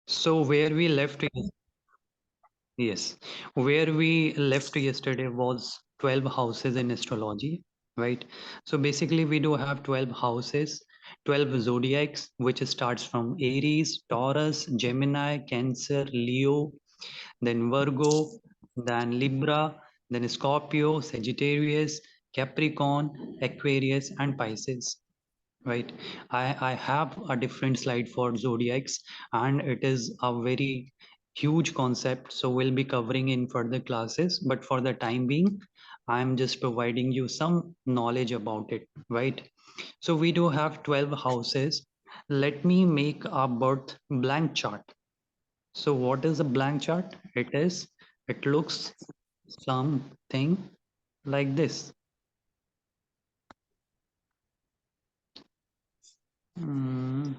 So where we left, yes, where we left yesterday was 12 houses in astrology, right? So basically we do have 12 houses, 12 zodiacs, which starts from Aries, Taurus, Gemini, Cancer, Leo, then Virgo, then Libra, then Scorpio, Sagittarius, Capricorn, Aquarius, and Pisces. Right. I have a different slide for zodiacs, and it is a very huge concept. So we'll be covering in further classes. But for the time being, I'm just providing you some knowledge about it. Right. So we do have 12 houses. Let me make a birth blank chart. So what is a blank chart? It looks something like this. Hmm.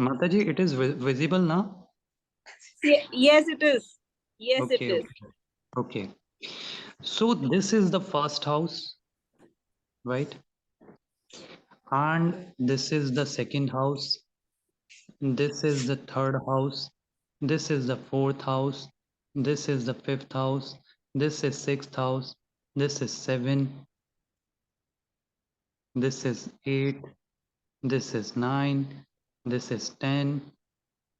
Mataji, it is visible now? Yes, it is. Yes, it Okay, is. okay, okay. So this is the first house, right? And this is the second house. This is the third house. This is the fourth house. This is the fifth house. This is sixth house. This is seven. This is eight. This is nine. This is 10.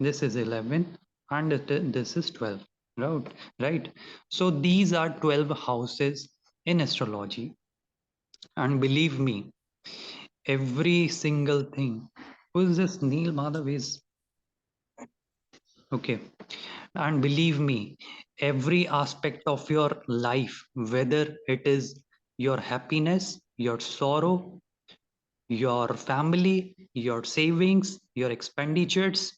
This is 11. And this is 12. Right? Right. So these are 12 houses in astrology. And believe me, every single thing. Who is this Neil Madhav is? Okay. And believe me, every aspect of your life, whether it is your happiness, your sorrow, your family, your savings, your expenditures,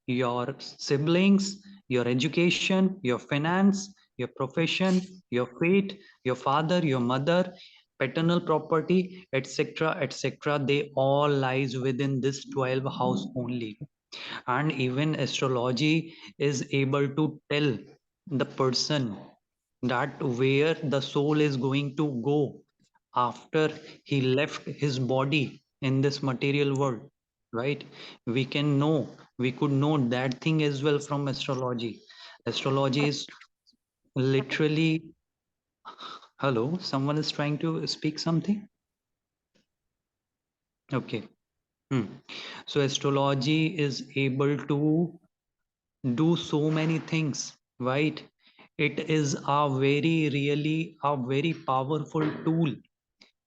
your siblings, your education, your finance, your profession, your fate, your father, your mother, paternal property, etc., etc., they all lies within this 12 house only. And even astrology is able to tell the person that where the soul is going to go after he left his body in this material world, right? We could know that thing as well from astrology. Astrology is literally, hello, someone is trying to speak something. Okay. Hmm. So astrology is able to do so many things, right? It is a very, really a very powerful tool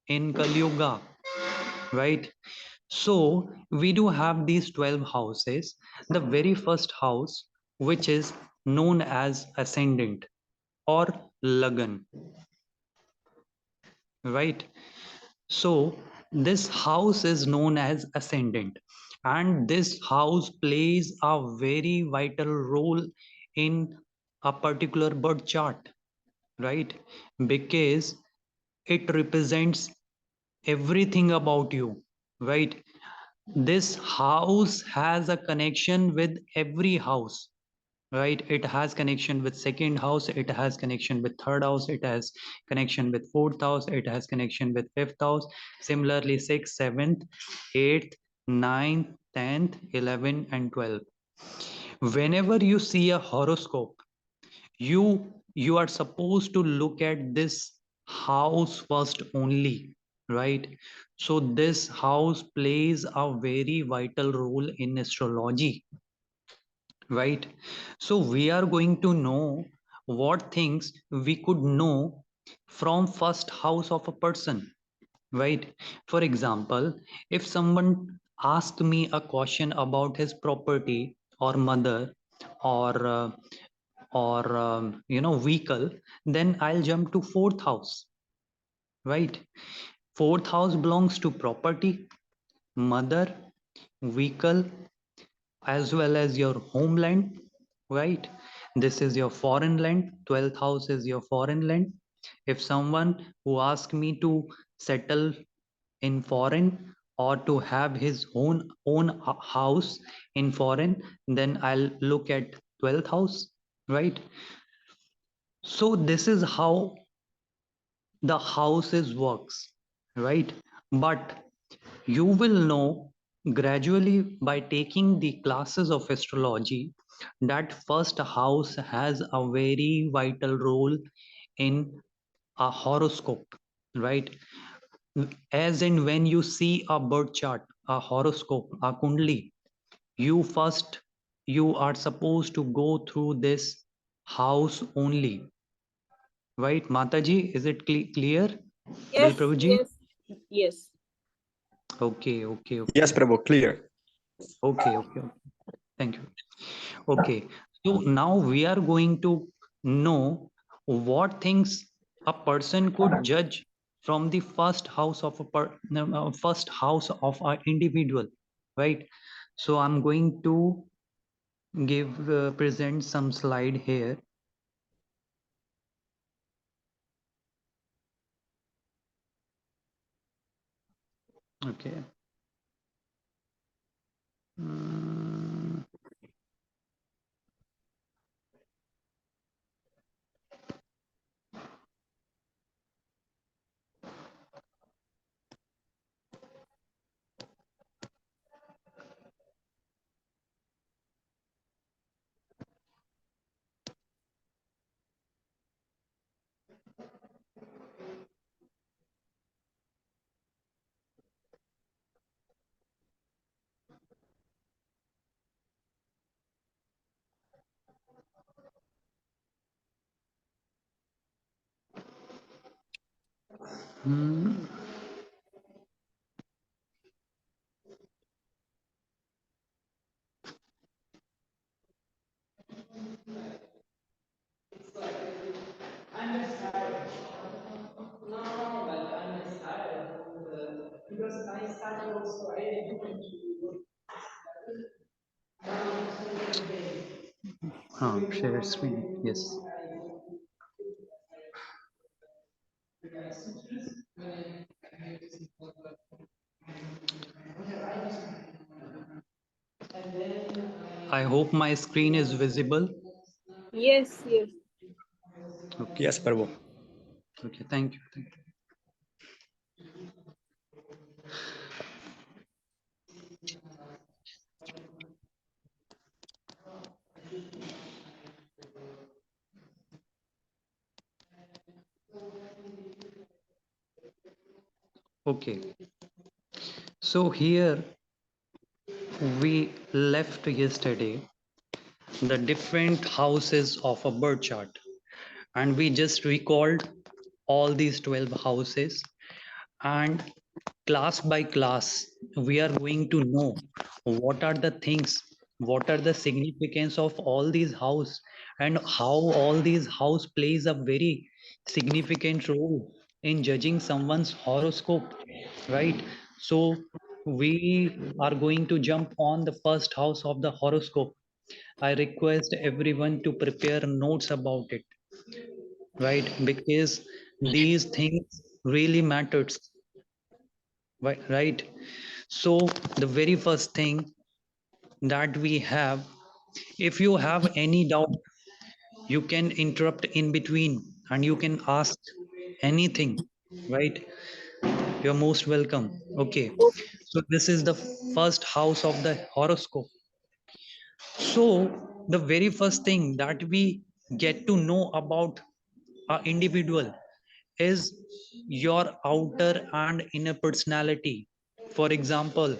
in Kali Yuga, right? So we do have these 12 houses. The very first house, which is known as ascendant or Lagan, right? So this house is known as ascendant, and this house plays a very vital role in a particular birth chart, right? Because it represents everything about you, right? This house has a connection with every house, right? It has connection with second house, it has connection with third house, it has connection with fourth house, it has connection with fifth house. Similarly, sixth, seventh, eighth, ninth, 10th, 11, and 12. Whenever you see a horoscope, you are supposed to look at this house first only, right? So this house plays a very vital role in astrology, right? So we are going to know what things we could know from first house of a person, right? For example, if someone asked me a question about his property or mother or vehicle, then I'll jump to fourth house, right? Fourth house belongs to property, mother, vehicle, as well as your homeland, right? This is your foreign land. 12th house is your foreign land. If someone who asks me to settle in foreign or to have his own house in foreign, then I'll look at 12th house, right? So this is how the houses works, right? But you will know gradually by taking the classes of astrology that first house has a very vital role in a horoscope, right? As in when you see a birth chart, a horoscope, a kundli, you first, you are supposed to go through this house only, right? Mataji, is it clear? Bil Yes, Prabhuji? yes, yes. Okay, okay, Yes, okay, Prabhu, clear. okay, okay, okay. Thank you. Okay, so now we are going to know what things a person could judge from the first house of a no, no, first house of an individual, right? So I'm going to give present some slide here. Okay. Mm, mm, share screen. Yes. I hope my screen is visible. Yes, yes. Okay. Yes, Prabhu. Okay. Thank you. Thank you. Okay. So here we left yesterday the different houses of a birth chart, and we just recalled all these 12 houses, and class by class we are going to know what are the things, what are the significance of all these house, and how all these house plays a very significant role in judging someone's horoscope, right? So we are going to jump on the first house of the horoscope. I request everyone to prepare notes about it, right? Because these things really matters, right? So the very first thing that we have, if you have any doubt, you can interrupt in between and you can ask anything, right? You're most welcome. Okay. So this is the first house of the horoscope. So the very first thing that we get to know about an individual is your outer and inner personality. For example,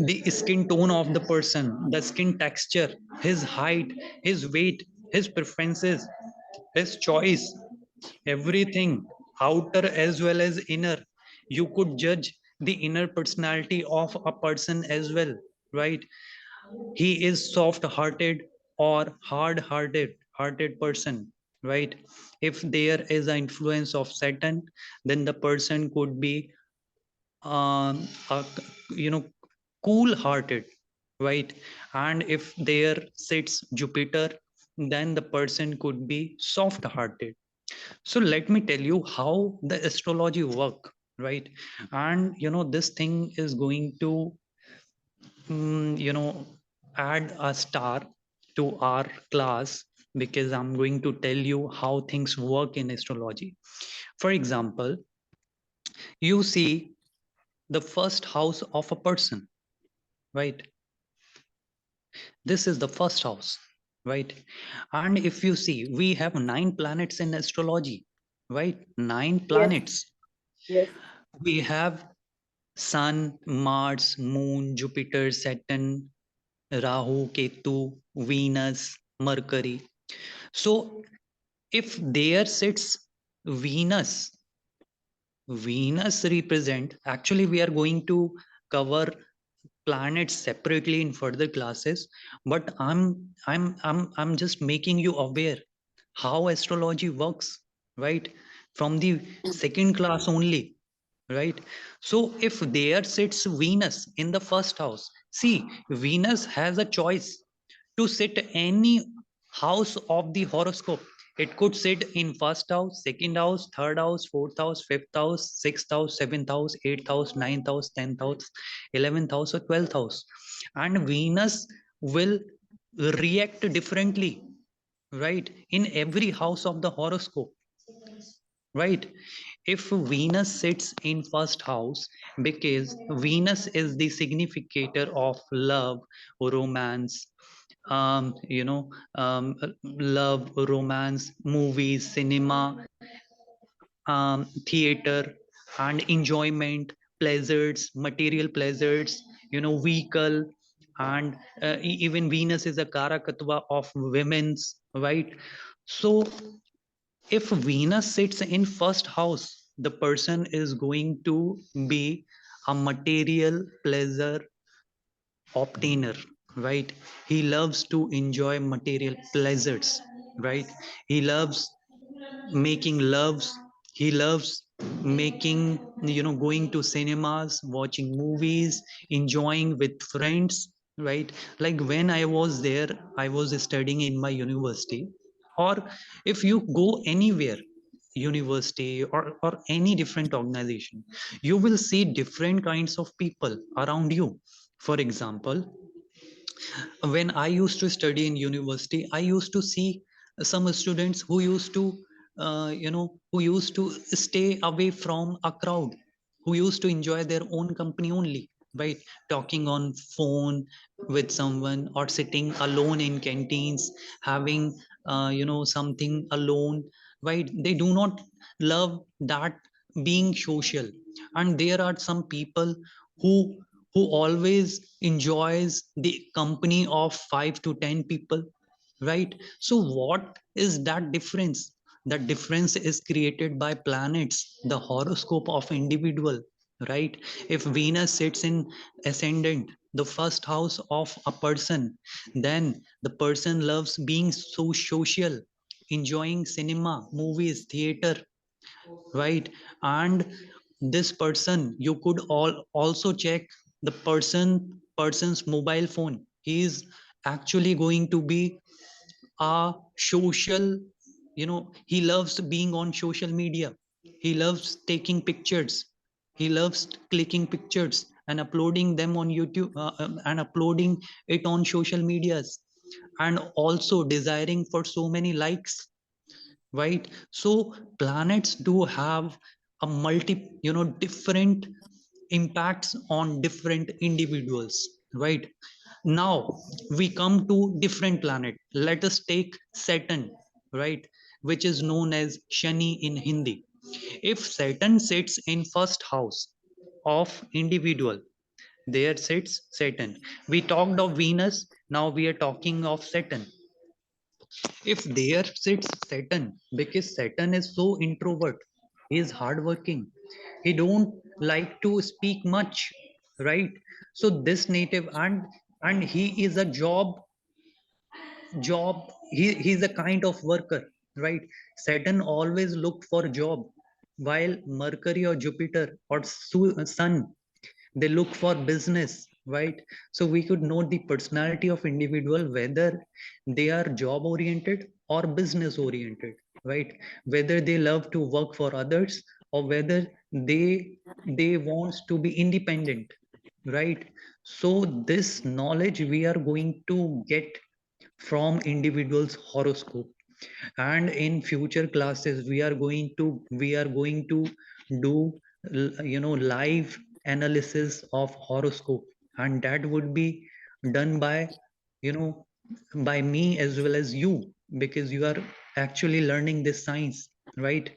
the skin tone of the person, the skin texture, his height, his weight, his preferences, his choice, everything, outer as well as inner. You could judge the inner personality of a person as well, right? He is soft hearted or hard hearted person, right? If there is an influence of Saturn, then the person could be a, cool hearted, right? And if there sits Jupiter, then the person could be soft hearted. So let me tell you how the astrology work, right? And this thing is going to add a star to our class, because I'm going to tell you how things work in astrology. For example, you see the first house of a person, right? This is the first house, right? And if you see, we have nine planets in astrology, right? Nine Yes. planets. Yes. We have Sun, Mars, Moon, Jupiter, Saturn, Rahu, Ketu, Venus, Mercury. So if there sits Venus, Venus represent, actually we are going to cover planets separately in further classes, but I'm just making you aware how astrology works, right? From the second class only, right? So if there sits Venus in the first house, see, Venus has a choice to sit any house of the horoscope. It could sit in first house, second house, third house, fourth house, fifth house, sixth house, seventh house, eighth house, ninth house, 10th house, 11th house, or 12th house. And Venus will react differently, right? In every house of the horoscope, right? If Venus sits in first house, because Venus is the significator of love, romance, love, romance, movies, cinema, theater, and enjoyment, pleasures, material pleasures, vehicle, and even Venus is a karakatva of women's, right? So if Venus sits in first house, the person is going to be a material pleasure obtainer, right? He loves to enjoy material pleasures, right? He loves making loves. He loves making, going to cinemas, watching movies, enjoying with friends, right? Like when I was there, I was studying in my university, or if you go anywhere, university, or any different organization, you will see different kinds of people around you. For example, when I used to study in university, I used to see some students who used to, who used to stay away from a crowd, who used to enjoy their own company only, right? Talking on phone with someone, or sitting alone in canteens, having, something alone, right? They do not love that being social. And there are some people who always enjoys the company of 5 to 10 people, right? So what is that difference? The difference is created by planets, the horoscope of individual, right? If Venus sits in ascendant, the first house of a person, then the person loves being so social, enjoying cinema, movies, theater, right? And this person, you could also check the person's mobile phone. He is actually going to be a social, he loves being on social media. He loves taking pictures. He loves clicking pictures and uploading them on YouTube, and uploading it on social medias, and also desiring for so many likes, right? So planets do have a different impacts on different individuals, right? Now we come to different planet. Let us take Saturn, right? Which is known as Shani in Hindi. If Saturn sits in first house of individual, there sits Saturn. We talked of Venus, now we are talking of Saturn. If there sits Saturn, because Saturn is so introvert, he is hardworking, he don't like to speak much, right? So this native, and he is a job, he's a kind of worker, right? Saturn always looked for job, while Mercury or Jupiter or Sun, they look for business, right? So we could know the personality of individual, whether they are job oriented or business oriented, right? Whether they love to work for others, or whether they wants to be independent, right? So this knowledge we are going to get from individual's horoscope. And in future classes we are going to do live analysis of horoscope, and that would be done by you know by me as well as you, because you are actually learning this science, right?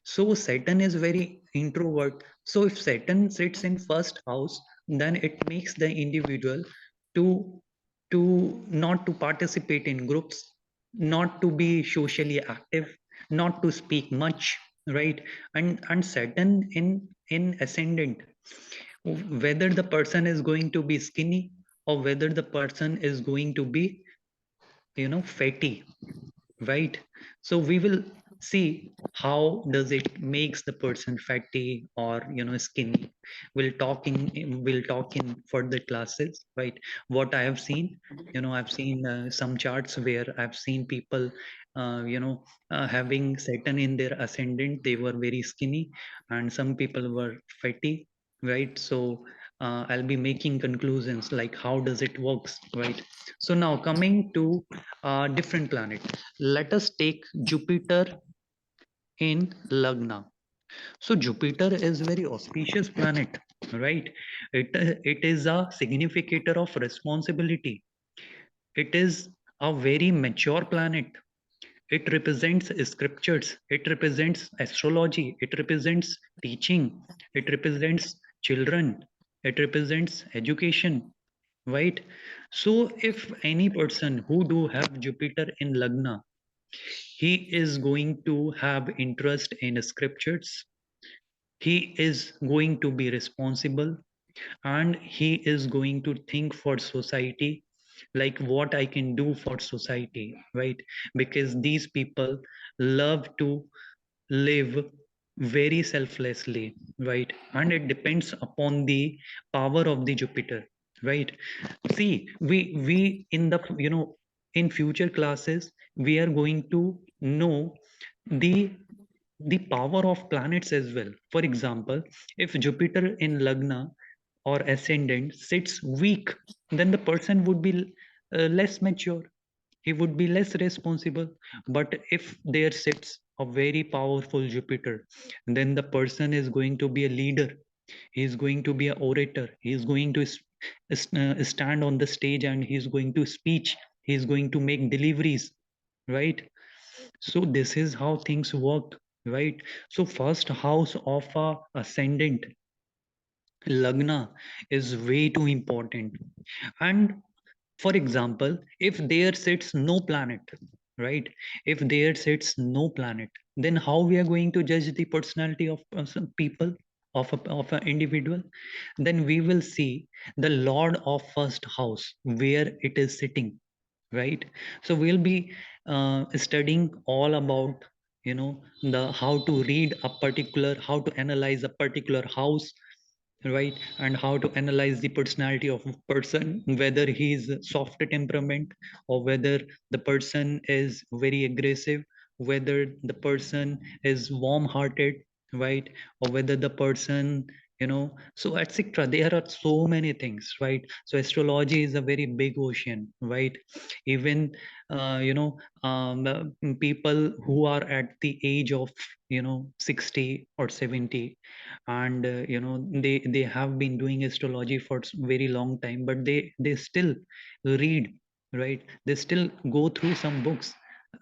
So Saturn is very introvert. So if Saturn sits in first house, then it makes the individual to to not to participate in groups, not to be socially active, not to speak much, right? And Saturn in ascendant, whether the person is going to be skinny or whether the person is going to be fatty, right? So we will see how does it makes the person fatty or skinny. We'll talk in further classes, right? What I have seen, I've seen some charts where I've seen people having Saturn in their ascendant, they were very skinny, and some people were fatty, right? So I'll be making conclusions like how does it works, right? So now coming to different planet. Let us take Jupiter in Lagna. So Jupiter is very auspicious planet, right? It is a significator of responsibility. It is a very mature planet. It represents scriptures. It represents astrology. It represents teaching. It represents children. It represents education, right? So if any person who do have Jupiter in Lagna, he is going to have interest in scriptures, he is going to be responsible, and he is going to think for society, like what I can do for society, right? Because these people love to live very selflessly, right? And it depends upon the power of the Jupiter, right? See, we in the in future classes we are going to know the the power of planets as well. For example, if Jupiter in Lagna or ascendant sits weak, then the person would be less mature, he would be less responsible. But if there sits a very powerful Jupiter, then the person is going to be a leader, he is going to be an orator, he is going to stand on the stage and he is going to speech, he is going to make deliveries, right? So this is how things work, right? So first house of a ascendant Lagna is way too important. And for example, if there sits no planet, right? If there sits no planet, then how we are going to judge the personality of some people, of an individual? Then we will see the Lord of first house where it is sitting, right? So we'll be studying all about the how to read a particular, how to analyze a particular house, right? And how to analyze the personality of a person, whether he's soft temperament or whether the person is very aggressive, whether the person is warm hearted, right? Or whether the person so etc. There are so many things, right? So astrology is a very big ocean, right? Even people who are at the age of 60 or 70, and they have been doing astrology for very long time, but they still read, right? They still go through some books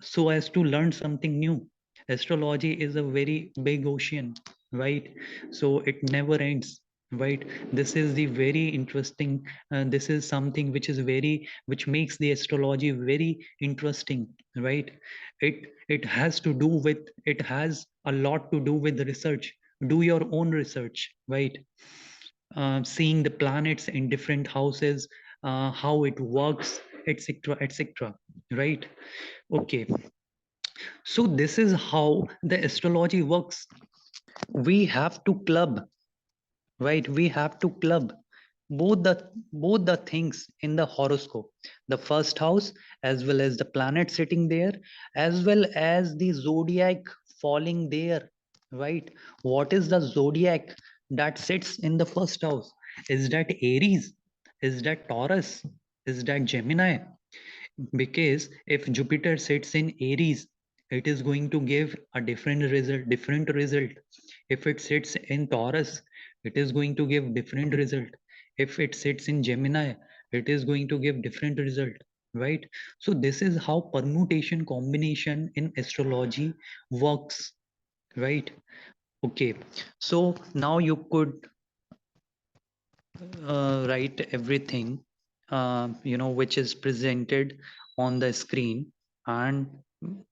so as to learn something new. Astrology is a very big ocean, right? So it never ends, right? This is the very interesting, this is something which makes the astrology very interesting, right? It has to do with, it has a lot to do with research. Do your own research, right? Seeing the planets in different houses, how it works, etc etc, right? Okay, so this is how the astrology works. We have to club, right? We have to club both the both the things in the horoscope, the first house as well as the planet sitting there, as well as the zodiac falling there, right? What is the zodiac that sits in the first house? Is that Aries? Is that Taurus? Is that Gemini? Because if Jupiter sits in Aries, it is going to give a different result. If it sits in Taurus, it is going to give different result. If it sits in Gemini, it is going to give different result, right? So this is how permutation combination in astrology works, right? Okay, so now you could write everything which is presented on the screen, and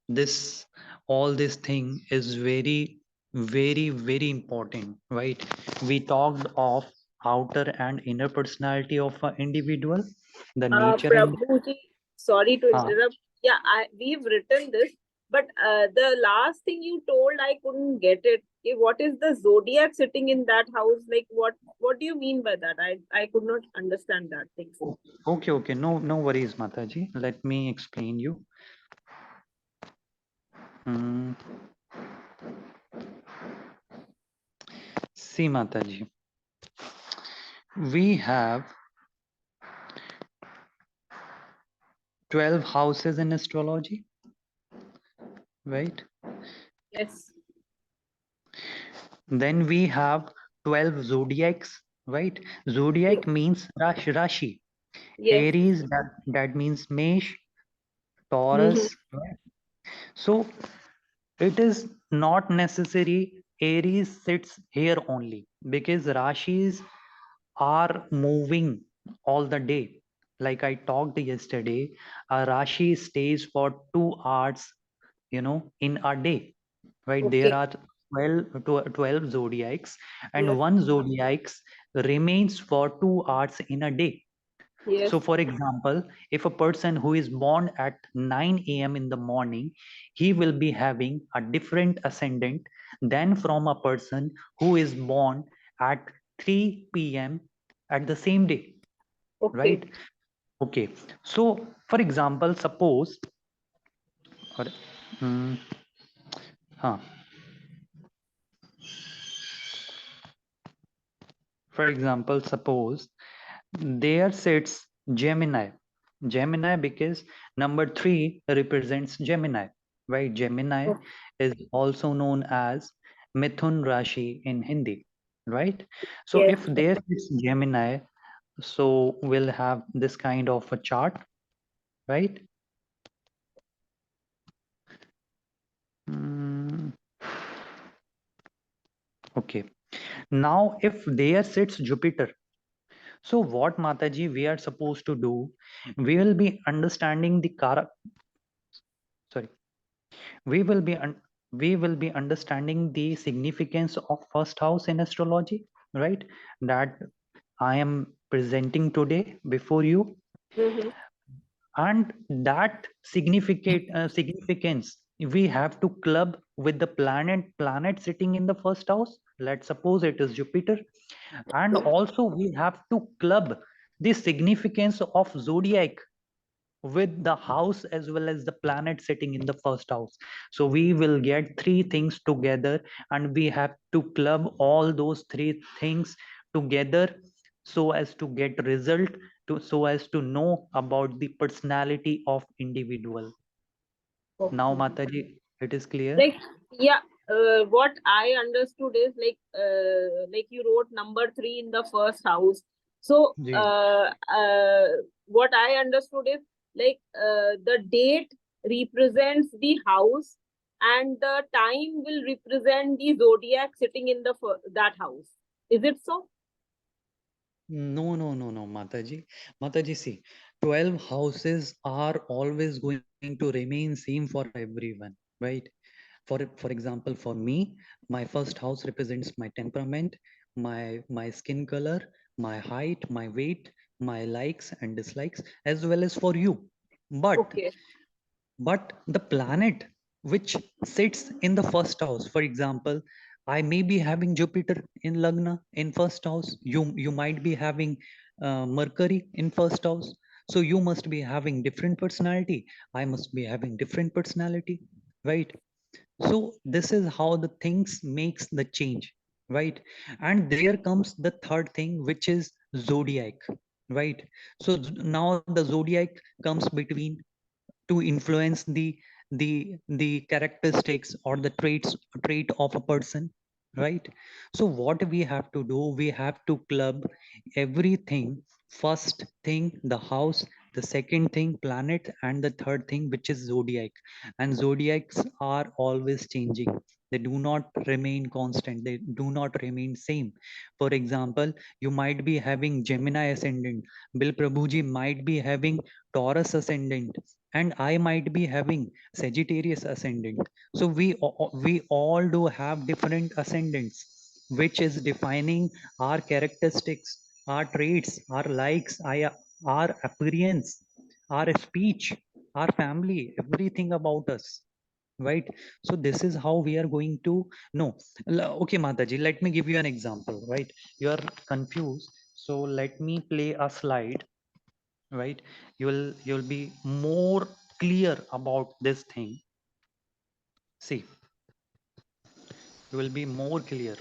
this all this thing is very very important, right? We talked of outer and inner personality of an individual, the nature and Prabhuji, sorry to uh, interrupt. Yeah, we've written this, but the last thing you told, I couldn't get it. What is the zodiac sitting in that house? Like, what do you mean by that? I could not understand that thing. okay, no worries, Mataji, let me explain you. Hmm. See, Mataji, we have 12 houses in astrology, right? Yes, Then we have 12 zodiacs, right? yes, Zodiac means Rashi. yes. Aries, that means Mesh, Mm-hmm. Taurus. Right? So it is not necessary Aries sits here only, because Rashis are moving all the day. Like I talked yesterday, a Rashi stays for 2 hours, in a day, right? There Okay. are 12 zodiacs, and Yes, one zodiacs remains for 2 hours in a day. yes. So for example, if a person who is born at 9 a.m. in the morning, he will be having a different ascendant than from a person who is born at 3 p.m. at the same day, Okay. right? Okay, so for example, suppose or, hmm, huh, for example, suppose there sits Gemini. Gemini, because number 3 represents Gemini, right? Gemini Okay. is also known as Mithun Rashi in Hindi, right? So Yes. if there is Gemini, so we'll have this kind of a chart, right? Mm, okay. Now, if there sits Jupiter, so what Mataji we are supposed to do? We will be understanding the Kara. Sorry, we will be we will be understanding the significance of first house in astrology, right? That I am presenting today before you, Mm-hmm. and that significance we have to club with the planet sitting in the first house. Let's suppose it is Jupiter, and also we have to club the significance of zodiac with the house as well as the planet sitting in the first house. So we will get three things together, and we have to club all those three things together so as to get result, to so as to know about the personality of individual. Now Okay. Mataji, it is clear? Like, yeah, what I understood is like you wrote number 3 in the first house. So Ji. what I understood is the date represents the house, and the time will represent the zodiac sitting in that house. Is it so? No, Mataji. Mataji, see, 12 houses are always going to remain same for everyone, right? For example, for me, my first house represents my temperament, my skin color, my height, my weight, my likes and dislikes, as well as for you. But Okay. the planet which sits in the first house, for example, I may be having Jupiter in Lagna in first house, you might be having Mercury in first house. So you must be having different personality, I must be having different personality, right? So this is how the things makes the change, right? And there comes the third thing, which is zodiac, right? So now the zodiac comes between to influence the characteristics or the trait of a person, right? So what we have to do, we have to club everything. First thing the house, the second thing planet, and the third thing which is zodiac. And zodiacs are always changing, they do not remain constant, they do not remain same. For example, you might be having Gemini ascendant, Bill Prabhuji might be having Taurus ascendant, and I might be having Sagittarius ascendant. So we all do have different ascendants, which is defining our characteristics, our traits, our likes, our appearance, our speech, our family, everything about us, right? So this is how we are going to know. Okay, Mataji, let me give you an example, right? You are confused, so let me play a slide, right? You'll be more clear about this thing. See, you will be more clear.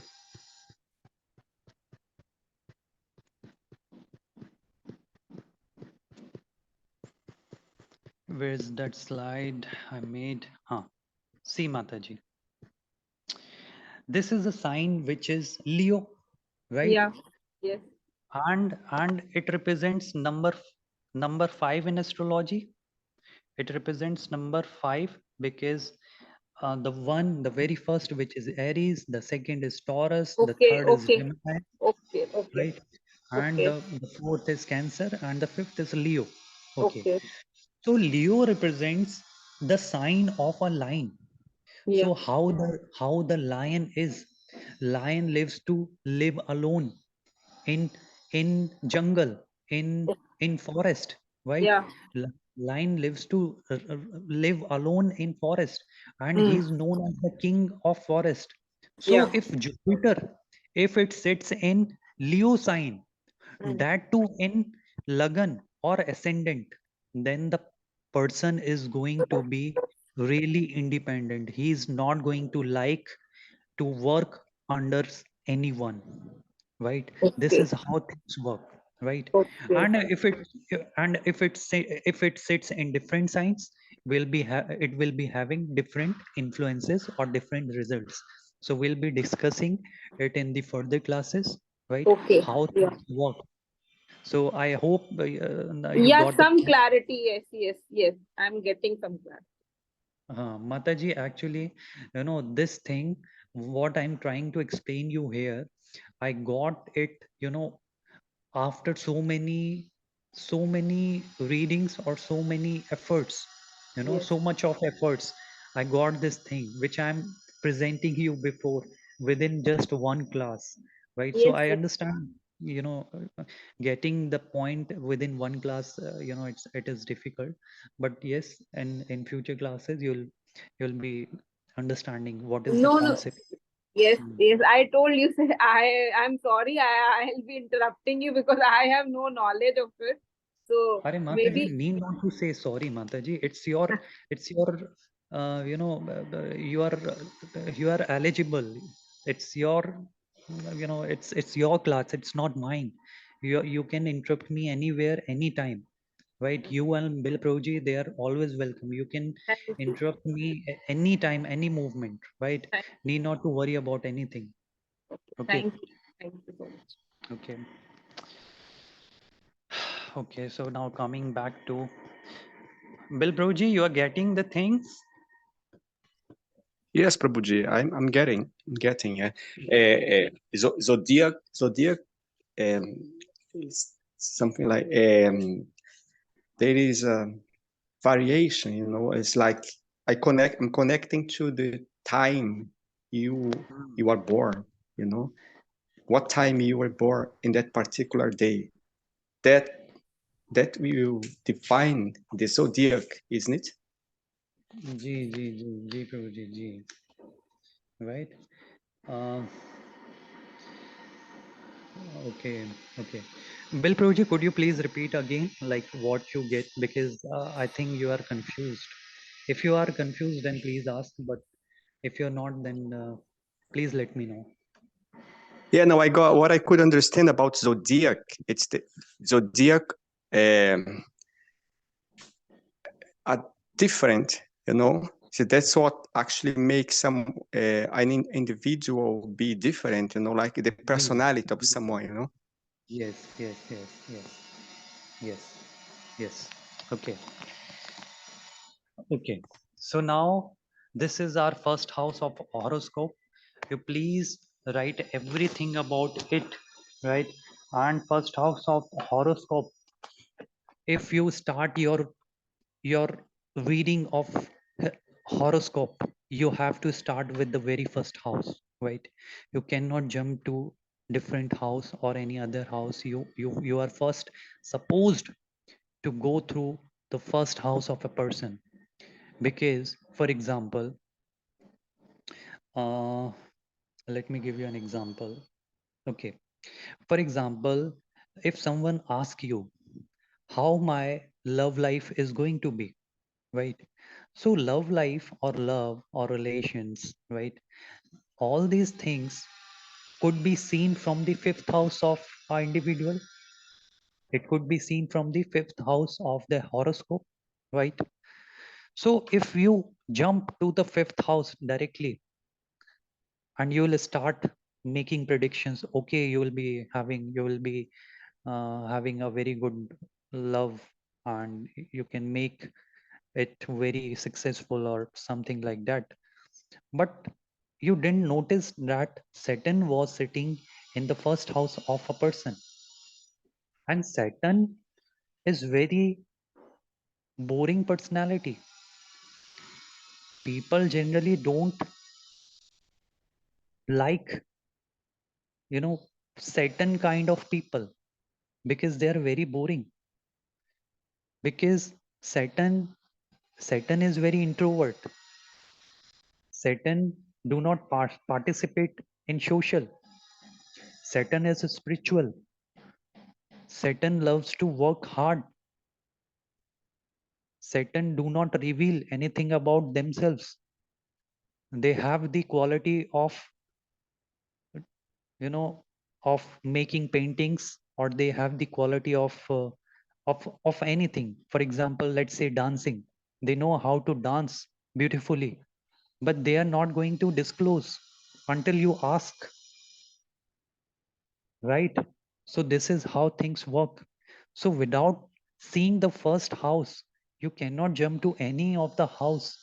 Where's that slide I made? Huh. See, Mataji, this is a sign which is Leo, right? Yeah. Yes. And it represents number 5 in astrology. It represents number 5 because the very first, which is Aries, the second is Taurus, the Okay. third is Okay. Gemini, Okay. Okay. right? And Okay. the fourth is Cancer, and the fifth is Leo. Okay, Okay. so Leo represents the sign of a lion. Yeah. So how the lion is, lion lives to live alone in jungle, in forest, right? Yeah. Lion lives to live alone in forest, and he Mm. is known as the king of forest. So Yeah. if Jupiter, if it sits in Leo sign, Mm. that too in Lagan or ascendant, then the person is going to be really independent. He is not going to like to work under anyone, right? This Okay. is how things work, right? Okay. And if it sits in different signs, it will be having different influences or different results. So we'll be discussing it in the further classes, right? Okay. How Yeah. things work. So I hope you Yeah. got the Some point. clarity. Yes. Yes. Yes. I'm getting some clarity. Mataji, actually, this thing, what I'm trying to explain you here, I got it, after so many readings or so many efforts, Yes. so much of efforts. I got this thing which I'm presenting you before within just one class, right? So Yes. I Yes. understand, getting the point within one class, it is difficult, but yes, and in future classes you'll be understanding what is the No. No. concept. Yes. Hmm. Yes. I told you. I'm sorry. I'll be interrupting you because I have no knowledge of it. So Are Mataji, maybe. need not to say sorry, Mataji. It's your, you are eligible. It's your, it's your class. It's not mine. You can interrupt me anywhere, anytime, right? You and Bill Proji, they are always welcome. You can Thank you. interrupt me anytime, any movement, right? Thank, Need not to worry about anything. Okay, thank you. Thank you so much. okay, okay. So now coming back to Bill Proji, you are getting the things. Yes, Prabhuji, I'm getting zodiac is something like there is a variation, it's like I'm connecting to the time you are born, what time you were born in that particular day. That will define the zodiac, isn't it? G Prabhu G, right? Uh, okay, okay. Bill Prabhu, could you please repeat again, like what you get? Because I think you are confused. If you are confused, then please ask. But if you're not, then please let me know. Yeah, no, I got what I could understand about zodiac. It's the zodiac, a different, you know. So that's what actually makes some an individual be different, you know, like the personality of someone, you know. Yes, yes, yes, yes, yes, yes. Okay, okay. So now this is our first house of horoscope. You please write everything about it, right? And first house of horoscope. If you start your reading of horoscope, you have to start with the very first house, right? You cannot jump to different house or any other house. You are first supposed to go through the first house of a person. Because for example, uh, let me give you an example. Okay, for example, if someone asks you how my love life is going to be, right? So love life or love or relations, right? All these things could be seen from the fifth house of our individual. It could be seen from the fifth house of the horoscope, right? So if you jump to the fifth house directly and you will start making predictions, okay, you will be having a very good love, and you can make it very successful or something like that. But you didn't notice that Saturn was sitting in the first house of a person, and Saturn is very boring personality. People generally don't like, you know, Saturn kind of people, because they are very boring. Because Saturn is very introvert. Saturn do not participate in social. Saturn is spiritual. Saturn loves to work hard. Saturn do not reveal anything about themselves. They have the quality of, you know, of making paintings, or they have the quality of anything. For example, let's say dancing. They know how to dance beautifully, but they are not going to disclose until you ask, right? So this is how things work. So without seeing the first house, you cannot jump to any of the house.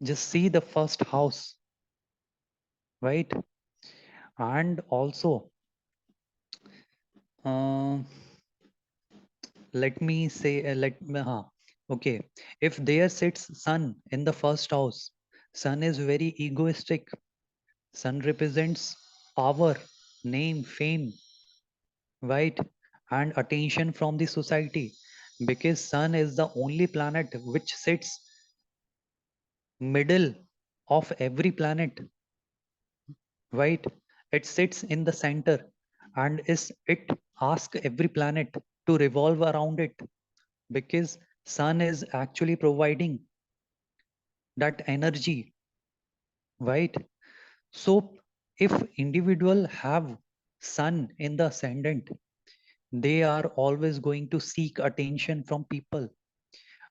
Just see the first house, right? And also, uh, let me say, okay, if there sits sun in the first house, sun is very egoistic. Sun represents power, name, fame, right? And attention from the society, because sun is the only planet which sits middle of every planet, right? It sits in the center, and is it asks every planet to revolve around it, because sun is actually providing that energy, right? So if individual have sun in the ascendant, they are always going to seek attention from people.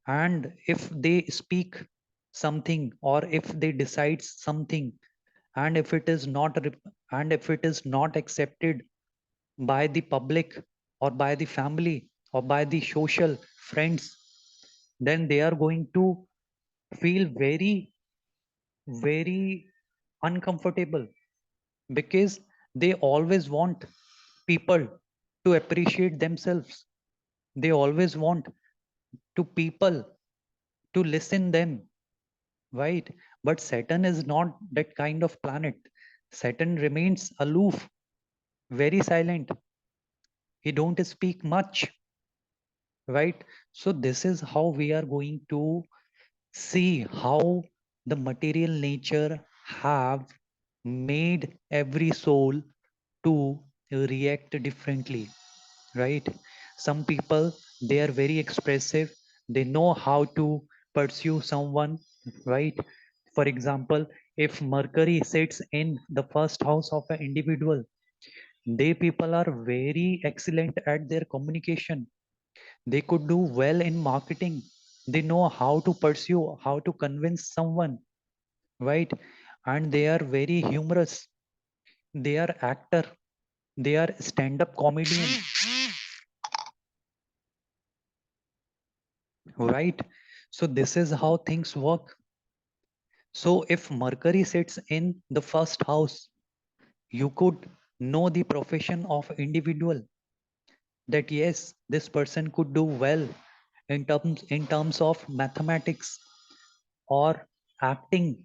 And if they speak something, or if they decide something, and if it is not and if it is not accepted by the public, or by the family, or by the social friends, then they are going to feel very, very uncomfortable, because they always want people to appreciate themselves. They always want to people to listen them, right? But Saturn is not that kind of planet. Saturn remains aloof, very silent. He don't speak much, right? So this is how we are going to see how the material nature have made every soul to react differently, right? Some people, they are very expressive. They know how to pursue someone, right? For example, if Mercury sits in the first house of an individual, they people are very excellent at their communication. They could do well in marketing. They know how to pursue, how to convince someone, right? And they are very humorous. They are actor. They are stand-up comedian, right? So this is how things work. So if Mercury sits in the first house, you could know the profession of individual, that yes, this person could do well in terms of mathematics or acting,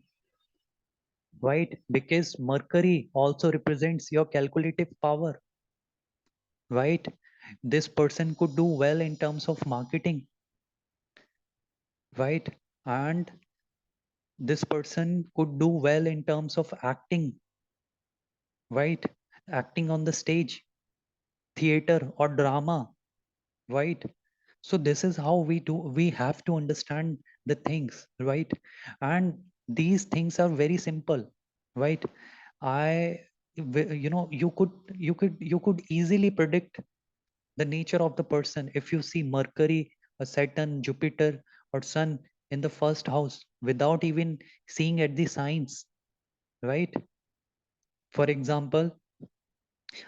right? Because Mercury also represents your calculative power, right? This person could do well in terms of marketing, right? And this person could do well in terms of acting, right? Acting on the stage, theater, or drama, right? So this is how we have to understand the things, right? And these things are very simple, right? I you could easily predict the nature of the person if you see Mercury, a Saturn, Jupiter, or Sun in the first house without even seeing at the signs, right? For example,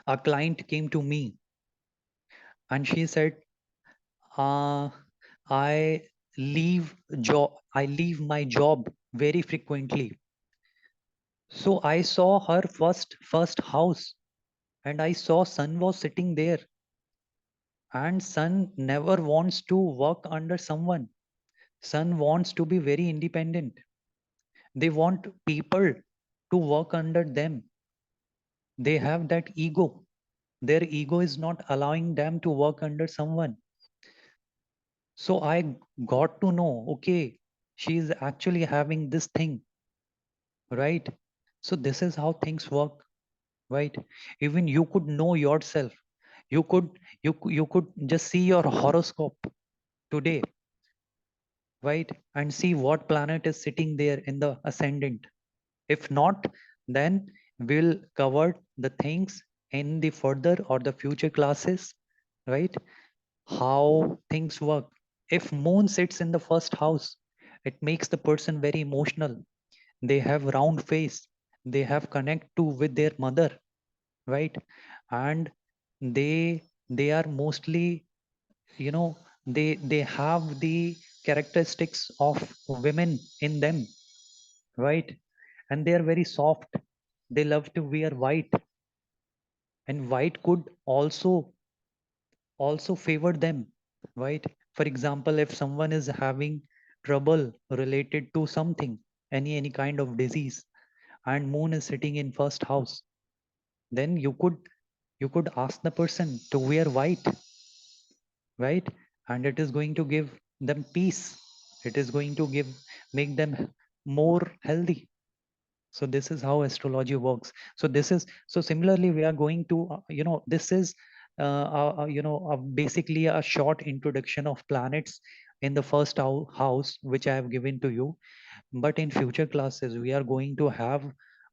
a client came to me and she said, uh, I I leave my job very frequently. So I saw her first house and I saw Sun was sitting there, and Sun never wants to work under someone. Sun wants to be very independent. They want people to work under them. They have that ego. Their ego is not allowing them to work under someone. So I got to know, okay, she is actually having this thing, right? So this is how things work, right? Even you could know yourself. You could just see your horoscope today, right? And see what planet is sitting there in the ascendant. If not, then we'll cover the things in the further or the future classes, right? How things work. If moon sits in the first house, it makes the person very emotional. They have round face. They have connect to with their mother, right? And they are mostly, you know, they have the characteristics of women in them, right? And they are very soft. They love to wear white, and white could also favor them, right? For example, if someone is having trouble related to something, any kind of disease, and moon is sitting in first house, then you could ask the person to wear white, right? And it is going to give them peace. It is going to make them more healthy. So this is how astrology works. So similarly we are going to this is basically a short introduction of planets in the first house which I have given to you. But in future classes we are going to have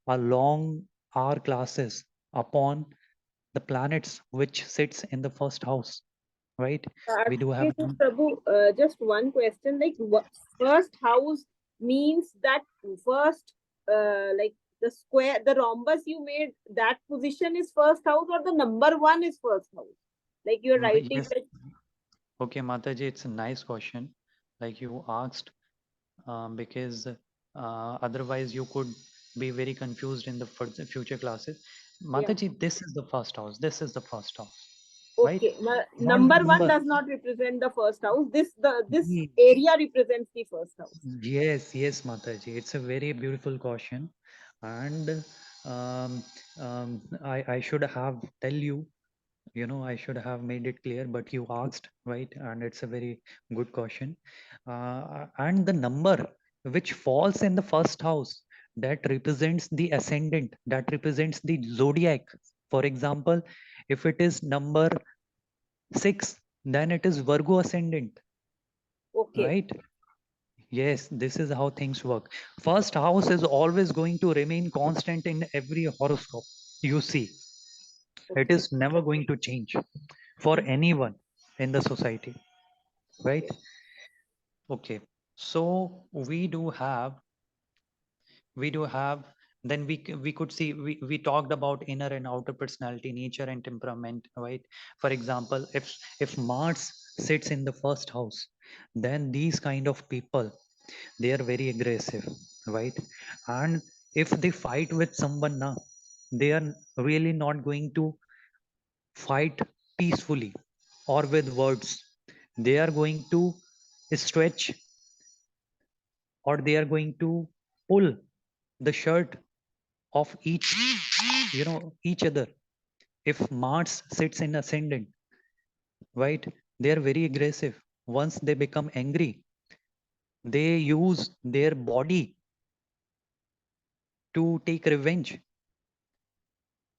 a long hour classes upon the planets which sits in the first house, right? We do have Okay, so Prabhu, just one question. Like, first house means that first, like the square, the rhombus you made, that position is first house, or the number one is first house? Like you're writing yes. like, Okay, Mataji, it's a nice question. Like you asked, because otherwise you could be very confused in the future classes. yeah. Mataji, this is the first house. This is the first house, right? Okay, Not the number one number. does not represent the first house. This Ye- area represents the first house. Yes, Mataji. It's a very beautiful question, and um, I should have tell you. I should have made it clear, but you asked, right? And it's a very good question. And the number which falls in the first house, that represents the ascendant, that represents the zodiac. For example, if it is number 6, then it is Virgo ascendant, Okay, right? Yes, this is how things work. First house is always going to remain constant in every horoscope you see. It okay. is never going to change for anyone in the society, right? Okay, so we do have then we could see we talked about inner and outer personality, nature and temperament, right? For example, if Mars sits in the first house, then these kind of people, they are very aggressive, right? And if they fight with someone now, they are really not going to fight peacefully or with words. They are going to stretch, or they are going to pull the shirt of each other. If Mars sits in ascendant, right, they are very aggressive. Once they become angry, they use their body to take revenge,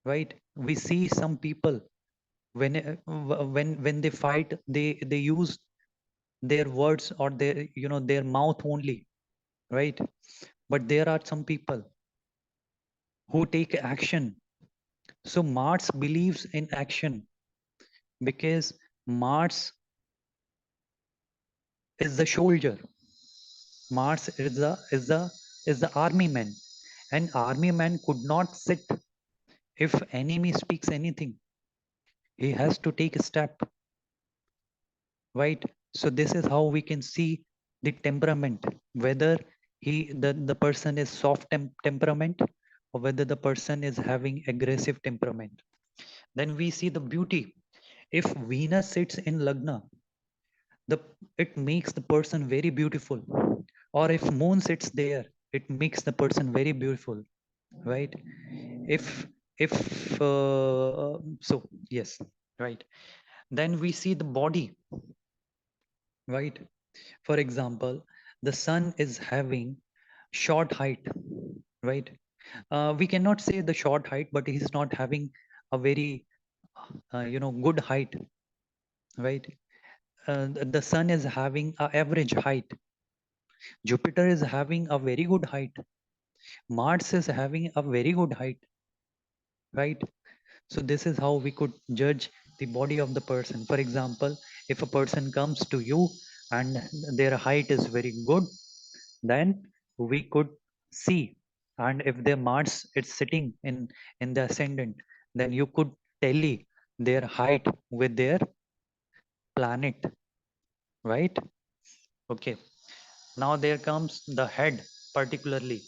right? We see some people when when they fight, they use their words or their mouth only, right? But there are some people who take action. So Mars believes in action, because Mars is the soldier. Mars is the army man. An army man could not sit if enemy speaks anything. He has to take a step, right? So this is how we can see the temperament, whether the person is soft temperament, or whether the person is having aggressive temperament. Then we see the beauty. If Venus sits in Lagna, the it makes the person very beautiful. Or if Moon sits there, it makes the person very beautiful, right? If if uh, so yes, right. Then we see the body, right? For example, the sun is having short height, right? We cannot say the short height, but he's not having a very good height, right? The sun is having a average height. Jupiter is having a very good height. Mars is having a very good height, right? So this is how we could judge the body of the person. For example, if a person comes to you and their height is very good, then we could see. And if their Mars is sitting in the ascendant, then you could tally their height with their planet, right? Okay, now there comes the head particularly.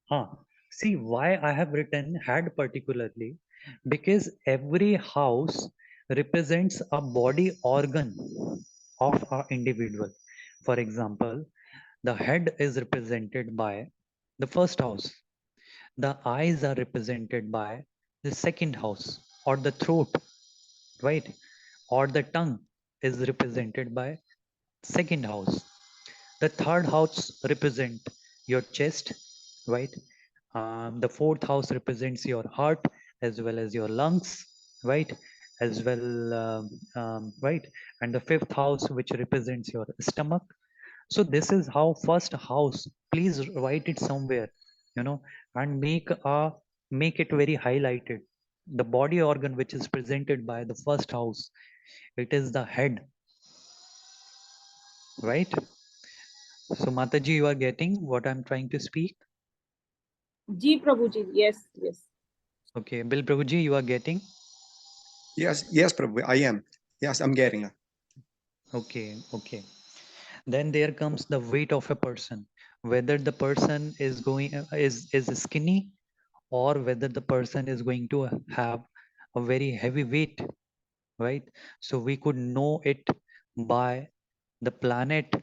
Huh. See why I have written head particularly, because every house represents a body organ of an individual. For example, the head is represented by the first house. The eyes are represented by the second house, or the throat, right? Or the tongue is represented by second house. The third house represent your chest, right? The fourth house represents your heart as well as your lungs, right? As well, right? And the fifth house, which represents your stomach. So this is how first house. Please write it somewhere, and make it very highlighted. The body organ which is presented by the first house, it is the head, right? So Mataji, you are getting what I'm trying to speak? Ji Prabhuji, yes, yes. Okay, Bill Prabhuji, you are getting? Yes, Prabhu, I am. Yes, I'm getting it. Okay, okay. Then there comes the weight of a person, whether the person is skinny, or whether the person is going to have a very heavy weight, right? So we could know it by the planet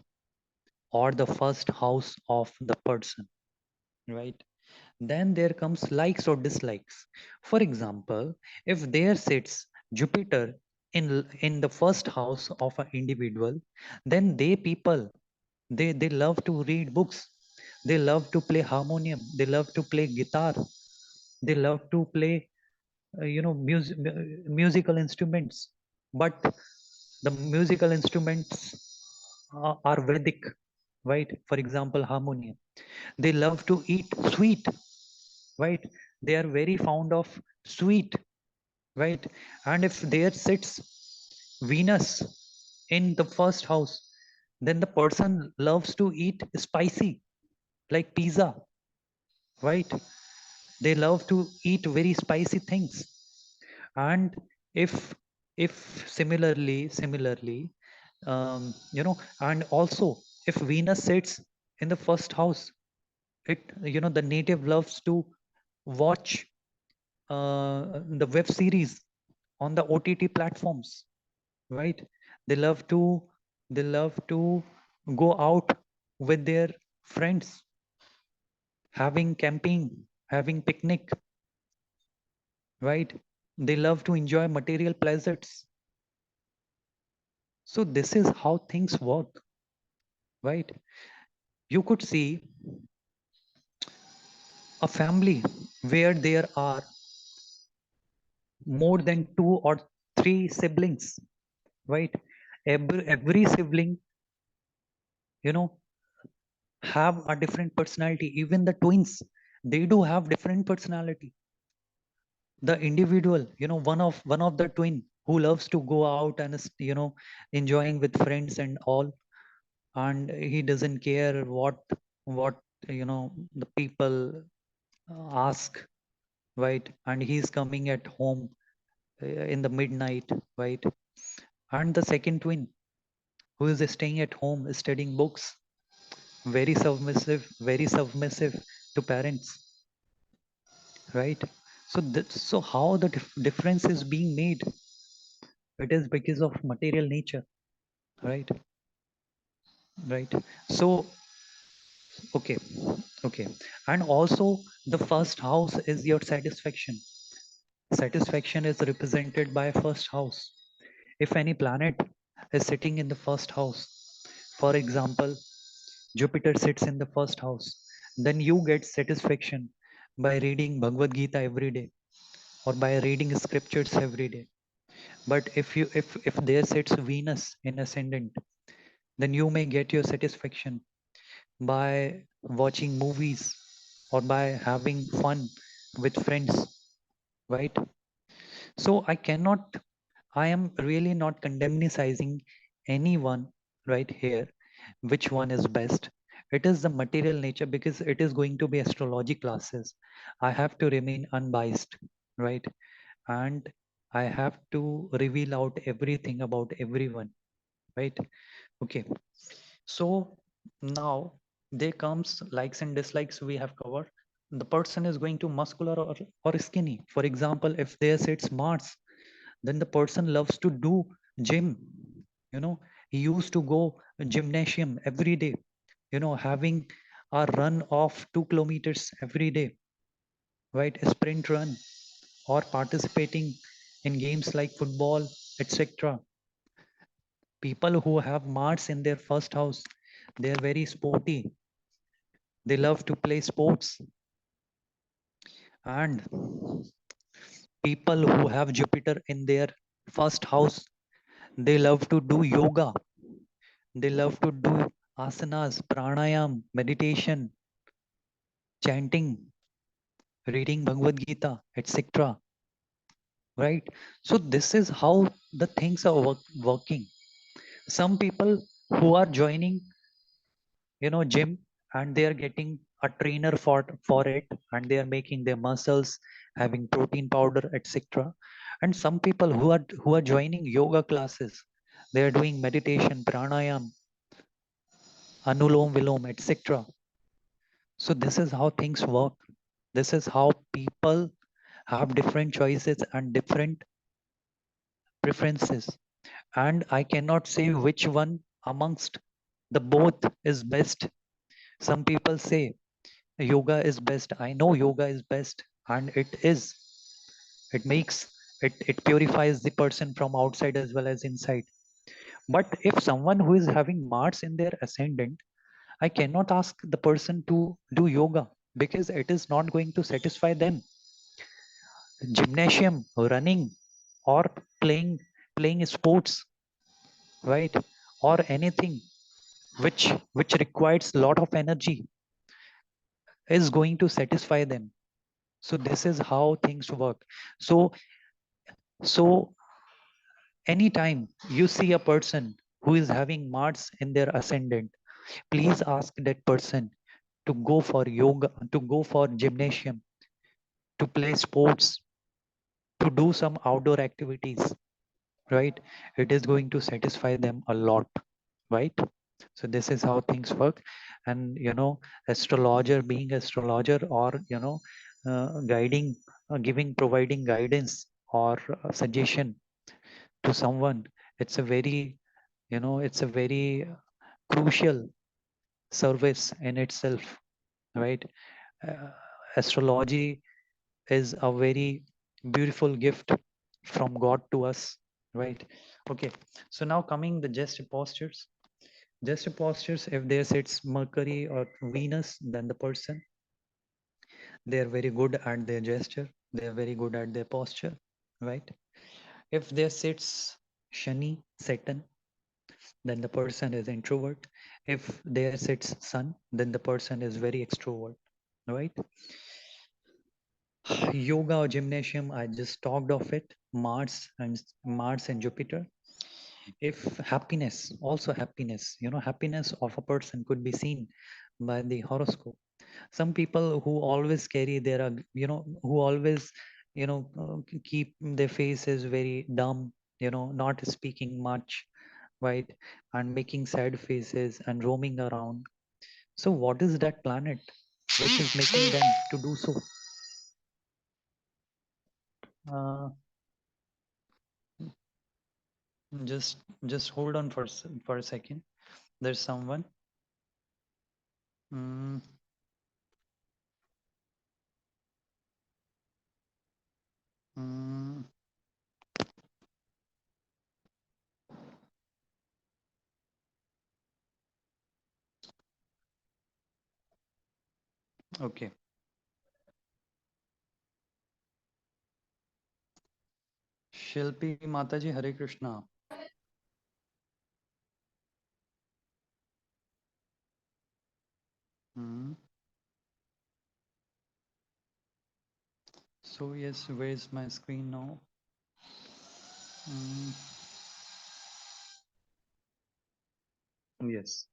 or the first house of the person, right? Then there comes likes or dislikes. For example, if there sits Jupiter in the first house of an individual, then they love to read books, they love to play harmonium, they love to play guitar, they love to play musical instruments. But the musical instruments are Vedic, right? For example, harmonium. They love to eat sweet, right? They are very fond of sweet, right? And if there sits Venus in the first house, then the person loves to eat spicy, like pizza, right? They love to eat very spicy things. And if similarly, and also if Venus sits in the first house, the native loves to watch the web series on the OTT platforms, right? They love to go out with their friends, having camping, having picnic, right? They love to enjoy material pleasures. So this is how things work, right? You could see a family where there are more than two or three siblings, right? Every sibling, you know, have a different personality. Even the twins, they do have different personality. The individual, one of the twin who loves to go out and is, enjoying with friends and all, and he doesn't care what the people ask, right? And he's coming at home in the midnight, right? And the second twin who is staying at home studying books, very submissive to parents, right? So how the difference is being made? It is because of material nature, right? Right. So okay, okay. And also the first house is your satisfaction. Satisfaction is represented by first house. If any planet is sitting in the first house, for example, Jupiter sits in the first house, then you get satisfaction by reading Bhagavad Gita every day or by reading scriptures every day. But if there sits Venus in ascendant, then you may get your satisfaction by watching movies or by having fun with friends, right? So I am really not condemning anyone right here, which one is best. It is the material nature because it is going to be astrology classes. I have to remain unbiased, right? And I have to reveal out everything about everyone, right? Okay. So now there comes likes and dislikes we have covered. The person is going to muscular or skinny. For example, if there sits Mars, then the person loves to do gym. You know, he used to go gymnasium every day, having a run of 2 kilometers every day, right? A sprint run or participating in games like football, etc. People who have Mars in their first house, they are very sporty. They love to play sports. And people who have Jupiter in their first house, they love to do yoga. They love to do asanas, pranayam, meditation, chanting, reading Bhagavad Gita, etc. Right? So this is how the things are working. Some people who are joining, gym, and they are getting a trainer for it, and they are making their muscles, having protein powder, etc. And some people who are joining yoga classes, they are doing meditation, pranayam, anulom vilom, etc. So this is how things work. This is how people have different choices and different preferences. And I cannot say which one amongst the both is best. Some people say yoga is best. I know yoga is best, and it is. It makes it purifies the person from outside as well as inside. But if someone who is having Mars in their ascendant, I cannot ask the person to do yoga because it is not going to satisfy them. Gymnasium, running, or playing sports, right? Or anything which requires a lot of energy is going to satisfy them. So this is how things work. So anytime you see a person who is having Mars in their ascendant, please ask that person to go for yoga, to go for gymnasium, to play sports, to do some outdoor activities, right? It is going to satisfy them a lot, right? So this is how things work. And astrologer, being astrologer, or guiding, giving, providing guidance or suggestion to someone, it's a very, it's a very crucial service in itself, right? uh, Astrology is a very beautiful gift from God to us, right? Okay, so now coming the gesture postures. Gesture postures, if there sits Mercury or Venus, then the person, they are very good at their gesture, they are very good at their posture, right? If there sits Shani, Saturn, then the person is introvert. If there sits Sun, then the person is very extrovert, right? Yoga or gymnasium, I just talked of it. Mars and Jupiter. If happiness, also happiness, happiness of a person could be seen by the horoscope. Some people who always carry their who always keep their faces very dumb, not speaking much, right? And making sad faces and roaming around. So what is that planet which is making them to do so? uh, just hold on for a second. There's someone. mm, mm, okay. Shilpi Mataji, Hare Krishna. mm. So yes, where's my screen now? mm. Yes,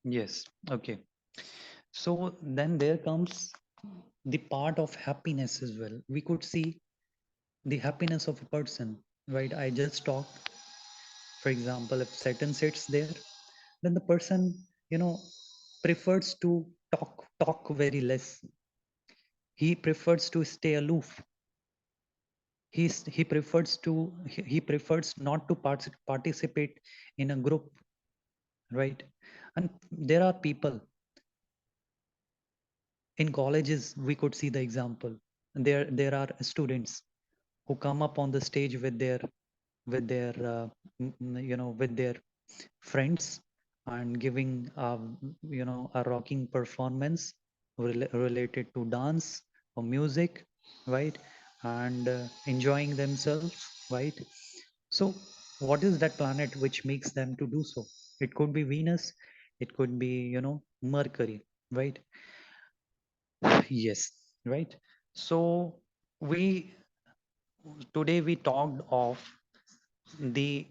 yes, okay. So then there comes the part of happiness as well. We could see the happiness of a person, right? I just talked, for example, if Saturn sits there, then the person, prefers to talk very less. He prefers to stay aloof. He prefers not to participate in a group, right? And there are people in colleges, we could see the example. There are students who come up on the stage with their friends, and giving a rocking performance related to dance or music, right? And enjoying themselves, right? So what is that planet which makes them to do so? It could be Venus, it could be Mercury, right? Yes, right. So we today we talked of the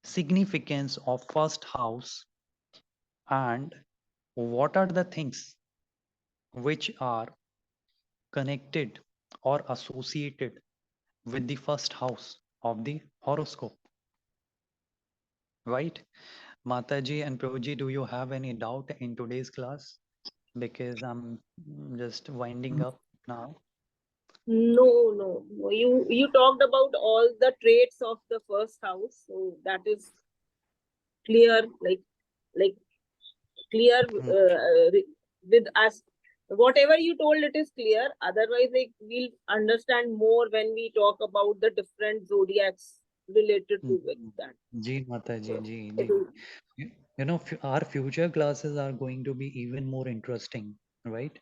significance of first house, and what are the things which are connected or associated with the first house of the horoscope, right? Mataji and Prabhuji, do you have any doubt in today's class? Because I'm just winding up now. No. You talked about all the traits of the first house, so that is clear. Like clear Hmm. with us. Whatever you told, it is clear. Otherwise, like, we'll understand more when we talk about the different zodiacs related to it. That Ji Mataji, so ji, it ji. will. Our future classes are going to be even more interesting, right?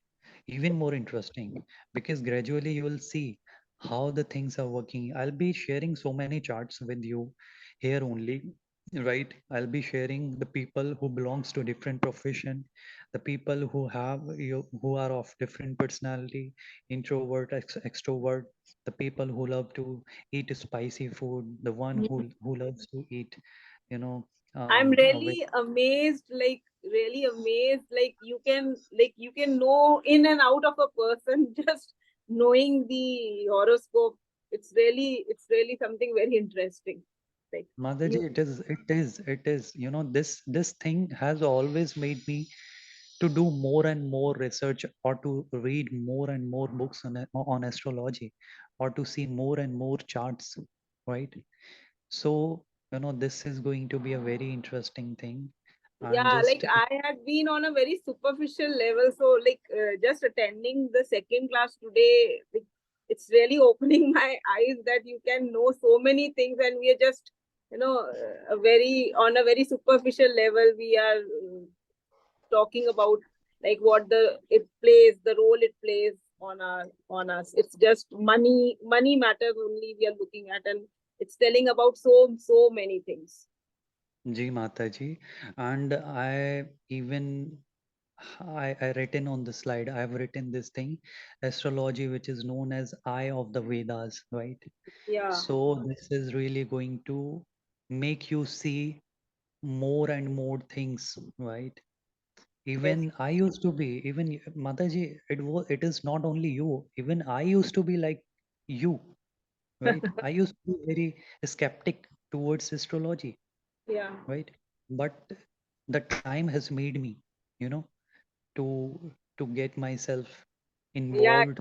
Even more interesting, because gradually you will see how the things are working. I'll be sharing so many charts with you here only, right? I'll be sharing the people who belongs to different profession, the people who have you who are of different personality, introvert, extrovert, the people who love to eat spicy food, the one who loves to eat, you know, I'm a very really amazed, like really amazed. Like you can know in and out of a person just knowing the horoscope. It's really something very interesting. Like Mataji, you, it is, this thing has always made me to do more and more research, or to read more and more books on astrology, or to see more and more charts, right? So, this is going to be a very interesting thing. And yeah, like just, I had been on a very superficial level. So like just attending the second class today, like, it's really opening my eyes that you can know so many things, and we are just a very on a very superficial level. We are talking about like what the role it plays on us. It's just money matters only we are looking at, and it's telling about so many things. Ji Mataji, and I written on the slide, I've written this thing, astrology, which is known as eye of the Vedas, right? Yeah. So this is really going to make you see more and more things, right? Yes. Even I used to be, even Mataji, it is not only you, even I used to be like you, right? I used to be very skeptic towards astrology, Yeah. right? But the time has made me, you know, to get myself Yeah. involved.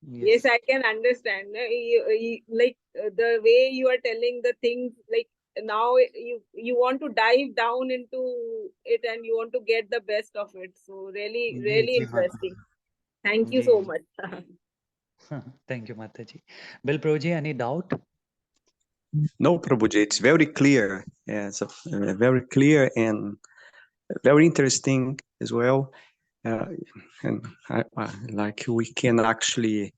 Yes, Yes. I can understand. Like the way you are telling the things, like now you want to dive down into it and you want to get the best of it. So really, ji really जी माता interesting. Thank you ji so ji much. thank you माता जी Bill Proji, any doubt? No, Prabhuji, it's very clear. Yeah, it's very clear and very interesting as well. Uh, and like we can actually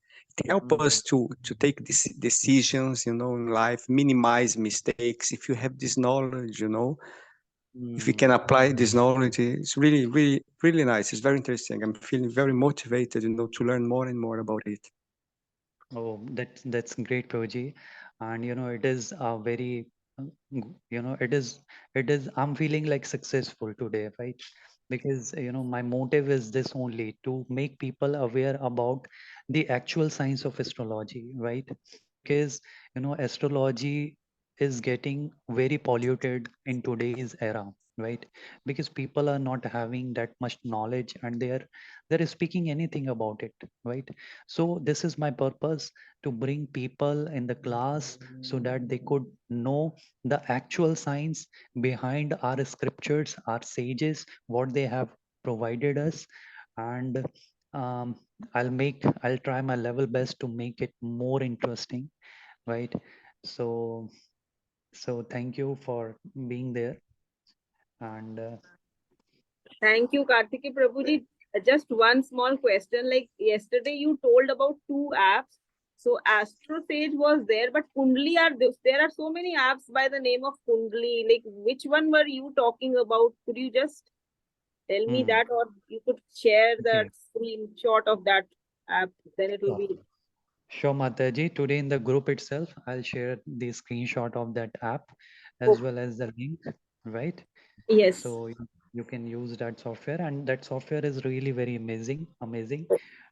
help us to take these decisions, in life, minimize mistakes. If you have this knowledge, if you can Hmm. apply this knowledge, it's really, really, really nice. It's very interesting. I'm feeling very motivated, to learn more and more about it. Oh, that's great, Proji. And it is a very, it is. I'm feeling like successful today, right? Because my motive is this only, to make people aware about the actual science of astrology, right? Because astrology is getting very polluted in today's era, right? Because people are not having that much knowledge, and they're speaking anything about it, right? So this is my purpose, to bring people in the class so that they could know the actual science behind our scriptures, our sages, what they have provided us. And um, I'll try my level best to make it more interesting, right? So thank you for being there. And Thank you, Kartiki Prabhuji. Just one small question. Like yesterday, you told about two apps. So Astro Sage was there, but Kundli there are so many apps by the name of Kundli. Like which one were you talking about? Could you just tell me hmm, that, or you could share that okay. screenshot of that app? Then it will Sure. be Sure, Mataji. Today in the group itself, I'll share the screenshot of that app as okay. well as the link, right? Yes. So you can use that software, and that software is really very amazing.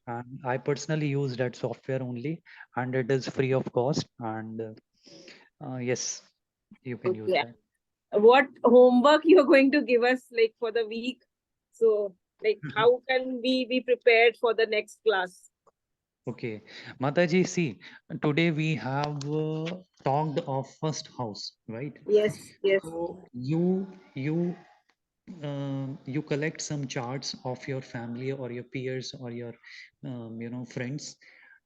And I personally use that software only, and it is free of cost. And yes, you can use Okay. that. What homework you're going to give us like for the week? So like how can we be prepared for the next class? Okay, Mataji, see, today we have talked of first house, right? Yes, yes. So you collect some charts of your family or your peers or your friends,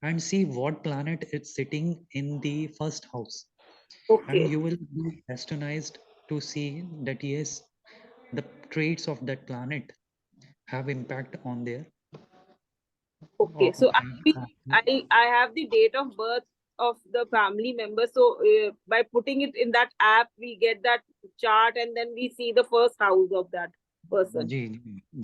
and see what planet is sitting in the first house, and Okay. you will be astonished to see that yes, the traits of that planet have impact on their Okay. or So have, I have the date of birth of the family members. So by putting it in that app, we get that chart, and then we see the first house of that person. Ji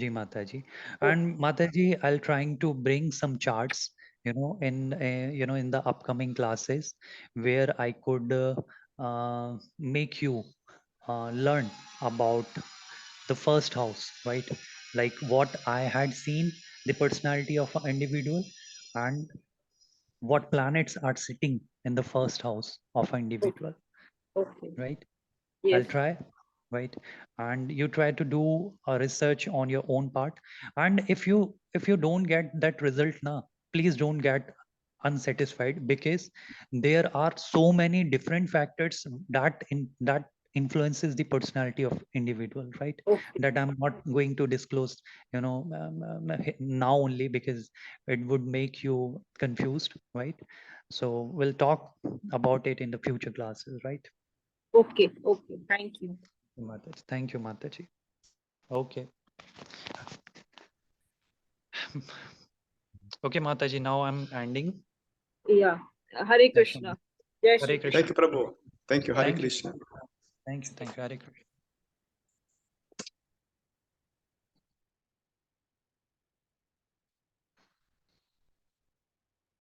Mataji. Okay. And Mataji, I'll trying to bring some charts, in the upcoming classes where I could make you learn about the first house, right? Like what I had seen, the personality of an individual, and what planets are sitting in the first house of an individual, Okay. right? I'll Yes. try, right? And you try to do a research on your own part. And if you don't get that result now, please don't get unsatisfied, because there are so many different factors that influences the personality of individual, right? Okay. That I'm not going to disclose, now only, because it would make you confused, right? So we'll talk about it in the future classes, right? Okay. Okay. Thank you. Mataji. Thank you, Mataji. Okay. Okay, Mataji, now I'm ending Yeah. Hare session. Krishna. Jai Hare Shri Krishna. Krishna. Thank you, Prabhu. Thank you. Hare Thank you. Krishna. Thank you. Thank you. Hare Krishna.